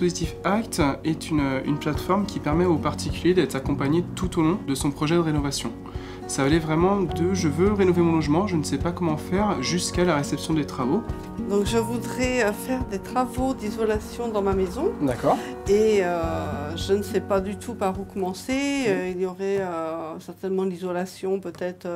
dispositif ACT est une plateforme qui permet aux particuliers d'être accompagnés tout au long de son projet de rénovation. Ça va aller vraiment de « je veux rénover mon logement, je ne sais pas comment faire » jusqu'à la réception des travaux. Donc je voudrais faire des travaux d'isolation dans ma maison. D'accord. Et je ne sais pas du tout par où commencer. Il y aurait certainement l'isolation peut-être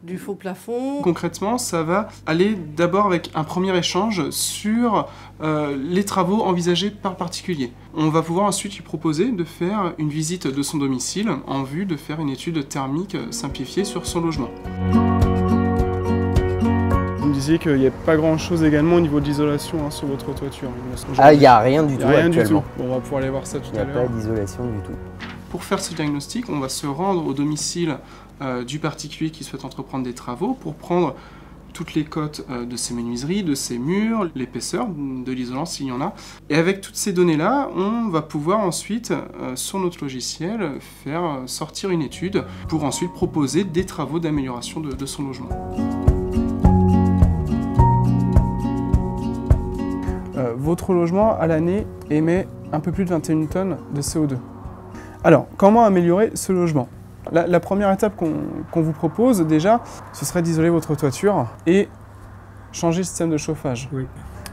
du faux plafond. Concrètement, ça va aller d'abord avec un premier échange sur les travaux envisagés par particulier. On va pouvoir ensuite lui proposer de faire une visite de son domicile en vue de faire une étude thermique simplifiée sur son logement. Vous me disiez qu'il n'y a pas grand-chose également au niveau de l'isolation sur votre toiture. Ah, il n'y a rien du tout actuellement. Bon, on va pouvoir aller voir ça tout à l'heure. Il n'y a pas d'isolation du tout. Pour faire ce diagnostic, on va se rendre au domicile du particulier qui souhaite entreprendre des travaux pour prendre toutes les cotes de ses menuiseries, de ses murs, l'épaisseur de l'isolant s'il y en a. Et avec toutes ces données-là, on va pouvoir ensuite, sur notre logiciel, faire sortir une étude pour ensuite proposer des travaux d'amélioration de son logement. Votre logement, à l'année, émet un peu plus de 21 tonnes de CO2. Alors, comment améliorer ce logement ? La première étape qu'on vous propose, déjà, ce serait d'isoler votre toiture et changer le système de chauffage. Oui.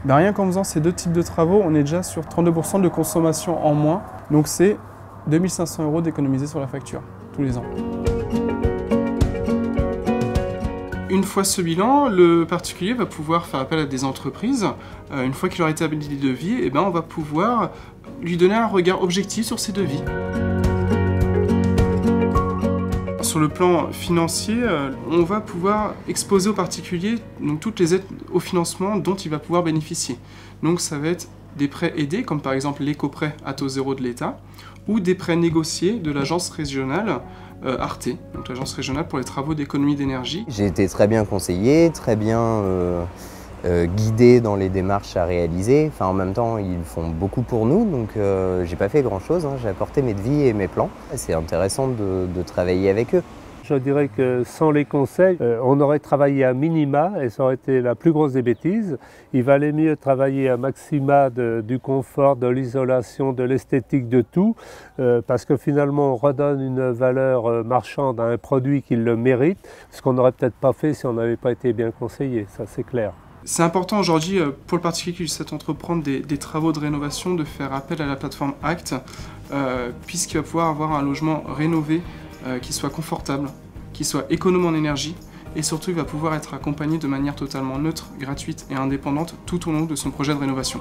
Ben, rien qu'en faisant ces deux types de travaux, on est déjà sur 32% de consommation en moins. Donc c'est 2 500 € d'économiser sur la facture, tous les ans. Une fois ce bilan, le particulier va pouvoir faire appel à des entreprises. Une fois qu'il aura établi des devis, eh ben, on va pouvoir lui donner un regard objectif sur ces devis. Sur le plan financier, on va pouvoir exposer au particulier donc, toutes les aides au financement dont il va pouvoir bénéficier. Donc ça va être des prêts aidés, comme par exemple l'éco-prêt à taux zéro de l'État, ou des prêts négociés de l'agence régionale ARTE, donc l'agence régionale pour les travaux d'économie d'énergie. J'ai été très bien conseillé, très bien guidé dans les démarches à réaliser. Enfin, en même temps, ils font beaucoup pour nous, donc j'ai pas fait grand-chose. J'ai apporté mes devis et mes plans. C'est intéressant de travailler avec eux. Je dirais que sans les conseils, on aurait travaillé à minima et ça aurait été la plus grosse des bêtises. Il valait mieux travailler à maxima du confort, de l'isolation, de l'esthétique, de tout, parce que finalement on redonne une valeur marchande à un produit qui le mérite, ce qu'on n'aurait peut-être pas fait si on n'avait pas été bien conseillé, ça c'est clair. C'est important aujourd'hui pour le particulier qui souhaite entreprendre des travaux de rénovation de faire appel à la plateforme ACT, puisqu'il va pouvoir avoir un logement rénové qui soit confortable, qui soit économe en énergie, et surtout il va pouvoir être accompagné de manière totalement neutre, gratuite et indépendante tout au long de son projet de rénovation.